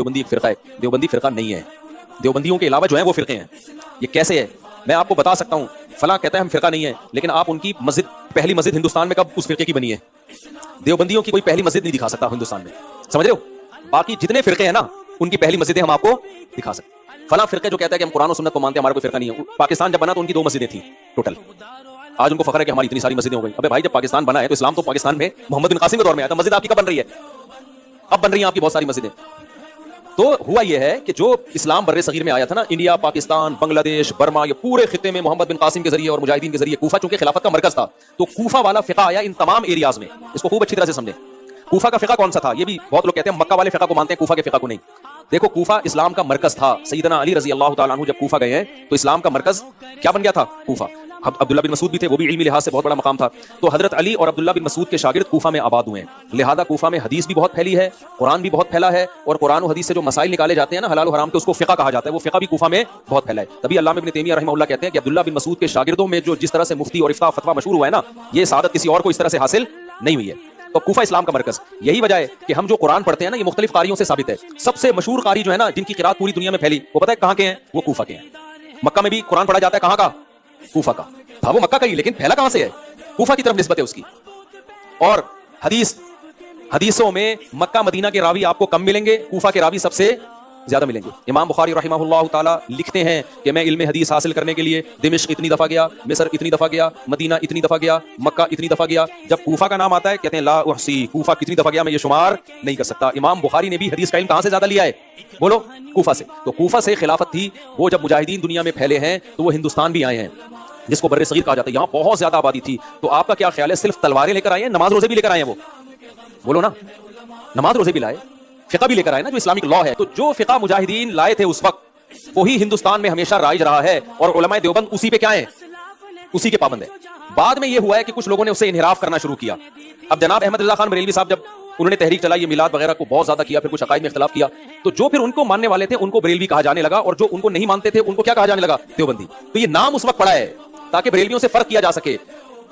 دیوبندی ایک فرقہ ہے. دیوبندی فرقہ نہیں ہے. دیوبندیوں کے علاوہ جو ہیں وہ فرقے ہیں. یہ کیسے ہے میں آپ کو بتا سکتا ہوں. فلاں کہتا ہے ہم فرقہ نہیں ہے, لیکن آپ ان کی مسجد, پہلی مسجد ہندوستان میں کب اس فرقے کی بنی ہے؟ دیوبندیوں کی کوئی پہلی مسجد نہیں دکھا سکتا ہندوستان میں, سمجھ رہے ہو؟ باقی جتنے فرقے ہیں نا ان کی پہلی مسجدیں ہم آپ کو دکھا سکتے. فلاں فرقے جو کہتا ہے کہ ہم قرآن و سنت کو مانتے ہیں, ہمارا کوئی فرقہ نہیں ہے. پاکستان جب بنا تو ان کی 2 مسجدیں تھیں ٹوٹل. آج ان کو فخر ہے کہ ہماری اتنی ساری مسجدیں ہو گئی. ابے بھائی جب پاکستان بنا ہے تو اسلام تو پاکستان میں محمد بن قاسم کے دور میں آیا تھا. مسجد آپ کی کب بن رہی ہے؟ اب بن رہی ہیں آپ کی بہت ساری مسجدیں. تو ہوا یہ ہے کہ جو اسلام بر صغیر میں آیا تھا نا, انڈیا, پاکستان, بنگلہ دیش, برما, یہ پورے خطے میں محمد بن قاسم کے ذریعے اور مجاہدین کے ذریعے, کوفہ چونکہ خلافت کا مرکز تھا تو کوفہ والا فقہ آیا ان تمام ایریاز میں. اس کو خوب اچھی طرح سے سمجھیں. کوفہ کا فقہ کون سا تھا؟ یہ بھی بہت لوگ کہتے ہیں مکہ والے فقہ کو مانتے ہیں, کوفہ کے فقہ کو نہیں. دیکھو کوفہ اسلام کا مرکز تھا. سیدنا علی رضی اللہ تعالیٰ عنہ جب کوفہ گئے ہیں تو اسلام کا مرکز کیا بن گیا تھا؟ کوفہ. عبداللہ بن مسعود بھی تھے, وہ بھی علمی لحاظ سے بہت بڑا مقام تھا. تو حضرت علی اور عبداللہ بن مسعود کے شاگرد کوفہ میں آباد ہوئے ہیں. لہذا کوفہ میں حدیث بھی بہت پھیلی ہے, قرآن بھی بہت پھیلا ہے, اور قرآن و حدیث سے جو مسائل نکالے جاتے ہیں نا حلال و حرام کے, اس کو فقہ کہا جاتا ہے. وہ فقہ بھی کوفہ میں بہت پھیلا ہے. تبھی علامہ ابن تیمیہ رحمہ اللہ کہتے ہیں کہ عبداللہ بن مسعود کے شاگردوں میں جو جس طرح سے مفتی اور افتاء فتویٰ مشہور ہوا ہے نا, یہ سعادت کسی اور کو اس طرح سے حاصل نہیں ہوئی ہے. تو کوفہ اسلام کا مرکز. یہی وجہ ہے کہ ہم جو قرآن پڑھتے ہیں نا, یہ مختلف قاریوں سے ثابت ہے. سب سے مشہور قاری جو ہے نا, جن کی قرات پوری دنیا میں پھیلی, وہ پتہ ہے کہاں کے ہیں؟ وہ کوفہ کے ہیں. مکہ میں بھی قرآن پڑھا جاتا ہے, کہاں کا؟ کوفہ کا. تھا وہ مکہ کا ہی, لیکن پھیلا کہاں سے ہے؟ کوفہ کی طرف نسبت ہے اس کی. اور حدیثوں میں مکہ مدینہ کے راوی آپ کو کم ملیں گے, کوفہ کے راوی سب سے زیادہ ملیں گے. امام بخاری رحمہ اللہ تعالیٰ لکھتے ہیں کہ میں علم حدیث حاصل کرنے کے لیے دمشق اتنی دفعہ گیا, مصر اتنی دفعہ گیا, مدینہ اتنی دفعہ گیا, مکہ اتنی دفعہ گیا. جب کوفہ کا نام آتا ہے کہتے ہیں لا احصی, کوفہ کتنی دفعہ گیا میں یہ شمار نہیں کر سکتا. امام بخاری نے بھی حدیث کا علم کہاں سے زیادہ لیا ہے؟ بولو, کوفہ سے. تو کوفہ سے خلافت تھی. وہ جب مجاہدین دنیا میں پھیلے ہیں تو وہ ہندوستان بھی آئے ہیں, جس کو بر صغیر کہا جاتا ہے. یہاں بہت زیادہ آبادی تھی. تو آپ کا کیا خیال ہے, صرف تلواریں لے کر آئے ہیں, نماز روزے بھی لے کر آئے ہیں؟ وہ بولو نا, نماز روزے بھی لائے, فقہ بھی لے کر آئے نا, جو اسلامک لا ہے. تو جو فقہ مجاہدین لائے تھے اس وقت, وہی ہندوستان میں ہمیشہ رائج رہا ہے, اور علماء دیوبند اسی پہ کیا ہیں؟ اسی کے پابند ہے. بعد میں یہ ہوا ہے کہ کچھ لوگوں نے اسے انحراف کرنا شروع کیا. اب جناب احمد رضا خان بریلوی صاحب جب انہوں نے تحریک چلائی, میلاد وغیرہ کو بہت زیادہ کیا, پھر کچھ عقائد میں اختلاف کیا, تو جو پھر ان کو ماننے والے تھے ان کو بریلوی کہا جانے لگا, اور جو ان کو نہیں مانتے تھے ان کو کیا کہا جانے لگا؟ دیوبندی. تو یہ نام اس وقت پڑا ہے تاکہ بریلویوں سے فرق کیا جا سکے.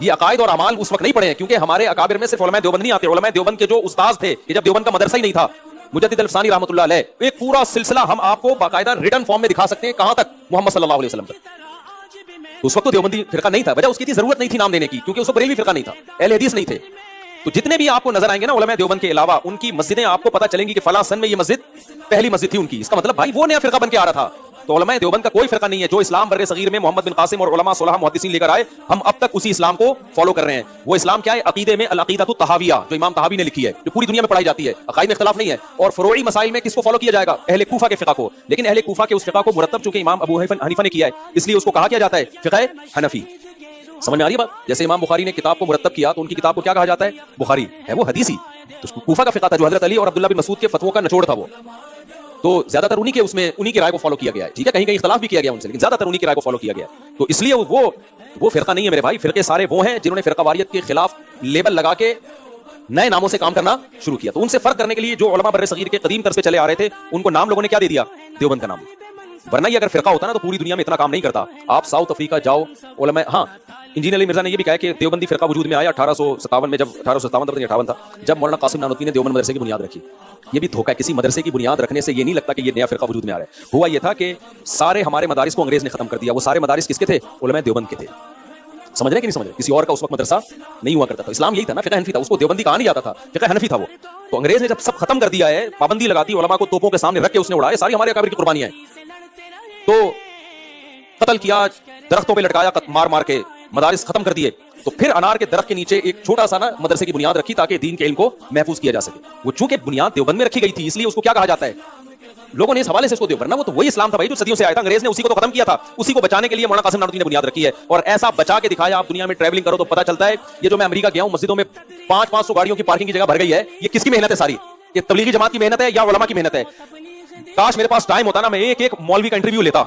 یہ عقائد اور اعمال اس وقت نہیں پڑے ہیں, کیونکہ ہمارے اکابر میں صرف علماء دیوبند نہیں آتے. علماء دیوبند کے جو استاذ تھے, یہ جب دیوبند کا مدرسہ ہی نہیں تھا, مجدد الفسانی رحمۃ اللہ علیہ, ایک پورا سلسلہ ہم آپ کو باقاعدہ ریٹن فارم میں دکھا سکتے ہیں, کہاں تک؟ محمد صلی اللہ علیہ وسلم تک. اس وقت تو دیوبندی فرقہ نہیں تھا, وجہ اس کی ضرورت نہیں تھی نام دینے کی, کیونکہ اس وقت بریلوی فرقہ نہیں تھا, اہل حدیث نہیں تھے. تو جتنے بھی آپ کو نظر آئیں گے نا علماء دیوبند کے علاوہ, ان کی مسجدیں آپ کو پتہ چلیں گی کہ فلاں سن میں یہ مسجد پہلی مسجد تھی ان کی. اس کا مطلب بھائی وہ نیا فرقہ بن کے آ رہا تھا. تو علماء دیوبند کا کوئی فرقہ نہیں ہے. جو اسلام بر صغیر میں محمد بن قاسم اور علماء صلح محدثین لے کر آئے, ہم اب تک اسی اسلام کو فالو کر رہے ہیں. وہ اسلام کیا ہے؟ عقیدے میں العقیدۃ الطحاویہ, جو امام طحاوی نے لکھی ہے, جو پوری دنیا میں پڑھائی جاتی ہے. عقائد میں اختلاف نہیں ہے. اور فروعی مسائل میں کس کو فالو کیا جائے گا؟ اہل کوفہ کے فقہ کو. لیکن اہل کوفہ کے اس فقہ کو مرتب چونکہ امام ابو حنیفہ نے کیا ہے, اس لیے اس کو کہا کیا جاتا ہے؟ فقہ حنفی. سمجھ میں آ رہی ہے بات؟ جیسے امام بخاری نے کتاب کو مرتب کیا تو ان کی کتاب کو کیا کہا جاتا ہے؟ بخاری ہے, وہ حدیثی. تو کوفہ کا فقہ تھا جو حضرت علی اور عبداللہ بن مسعود کے فتووں کا نچوڑ تھا. وہ تو زیادہ تر انہی کے اس میں انہی کی رائے کو فالو کیا گیا ہے. ٹھیک ہے, کہیں کہیں اختلاف بھی کیا گیا ان سے, لیکن زیادہ تر انہی کی رائے کو فالو کیا گیا. تو اس لیے وہ فرقہ نہیں ہے میرے بھائی. فرقے سارے وہ ہیں جنہوں نے فرقہ واریت کے خلاف لیبل لگا کے نئے ناموں سے کام کرنا شروع کیا. تو ان سے فرق کرنے کے لیے جو علماء بر صغیر کے قدیم طرز پہ چلے آ رہے تھے, ان کو نام لوگوں نے کیا دے دیا؟ دیوبند کا نام. ورنہ یہ اگر فرقہ ہوتا نا تو پوری دنیا میں اتنا کام نہیں کرتا. آپ ساؤتھ افریقہ جاؤ, علماء, ہاں انجینئر علی مرزا نے یہ بھی کہا کہ دیوبندی فرقہ وجود میں آیا 1857 میں, جب 1857 تھا, جب مولانا قاسم نانوتوی نے دیوبند مدرسے کی بنیاد رکھی. یہ بھی دھوکہ ہے, کسی مدرسے کی بنیاد رکھنے سے یہ نہیں لگتا کہ یہ نیا فرقہ وجود میں آ رہا ہے. ہوا یہ تھا کہ سارے ہمارے مدارس کو انگریز نے ختم کر دیا. وہ سارے مدارس کس کے تھے؟ علماء دیوبند کے تھے. سمجھ رہے کہ نہیں سمجھ رہے؟ کسی اور کا اس وقت مدرسہ نہیں ہوا کرتا تھا. اسلام یہی تھا نا, فقہ حنفی تھا. اس کو دیوبندی کہا نہیں جاتا تھا, فقہ حنفی تھا وہ. تو انگریز نے جب سب ختم کر دیا ہے, پابندی لگا دی, علماء کو توپوں کے سامنے رکھ کے اس نے اڑائے. ساری ہمارے اکابر کی قربانیاں ہیں. تو قتل کیا, درختوں پہ لٹکایا مار مار کے, مدارس ختم کر دیے. تو پھر انار کے درخت کے نیچے ایک چھوٹا سا نا مدرسے کی بنیاد رکھی تاکہ دین کے علم کو محفوظ کیا جا سکے. وہ چونکہ بنیاد دیوبند میں رکھی گئی تھی, اس لیے اس کو کیا کہا جاتا ہے؟ لوگوں نے اس حوالے سے اس کو دیوبند, وہ تو وہی اسلام تھا بھائی جو صدیوں سے آیا تھا. انگریز نے اسی کو تو ختم کیا تھا. اسی کو بچانے کے لیے مولانا قاسم نانوتوی نے بنیاد رکھی ہے, اور ایسا بچا کے دکھایا. آپ دنیا میں ٹریولنگ کرو تو پتہ چلتا ہے. یہ جو میں امریکہ گیا ہوں, مسجدوں میں 500 گاڑیوں کی پارکنگ کی جگہ بھر گئی ہے. یہ کس کی محنت ہے ساری؟ یہ تبلیغی جماعت کی محنت ہے یا علماء کی محنت ہے؟ کاش میرے پاس ٹائم ہوتا نا, میں ایک مولوی کا انٹرویو لیتا.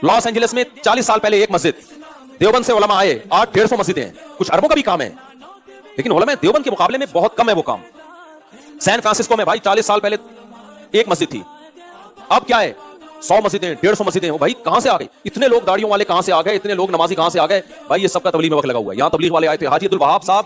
لاس اینجلس میں 40 سال پہلے ایک مسجد, دیوبند سے علماء آئے, 800-150 مسجدیں ہیں. کچھ اربوں کا بھی کام ہے, لیکن علماء دیوبند کے مقابلے میں بہت کم ہے وہ کام. سین فرانسسکو میں بھائی 40 سال پہلے ایک مسجد تھی, اب کیا ہے 100 مسجدیں, 150 مسجدیں. ہو بھائی کہاں سے آ گئی؟ اتنے لوگ داڑیوں والے کہاں سے آ گئے؟ اتنے لوگ نمازی کہاں سے آ گئے؟ بھائی یہ سب کا تبلیغ میں وقت لگا ہوا ہے. یہاں تبلیغ والے آئے تھے, حاجی عبد الوہاب صاحب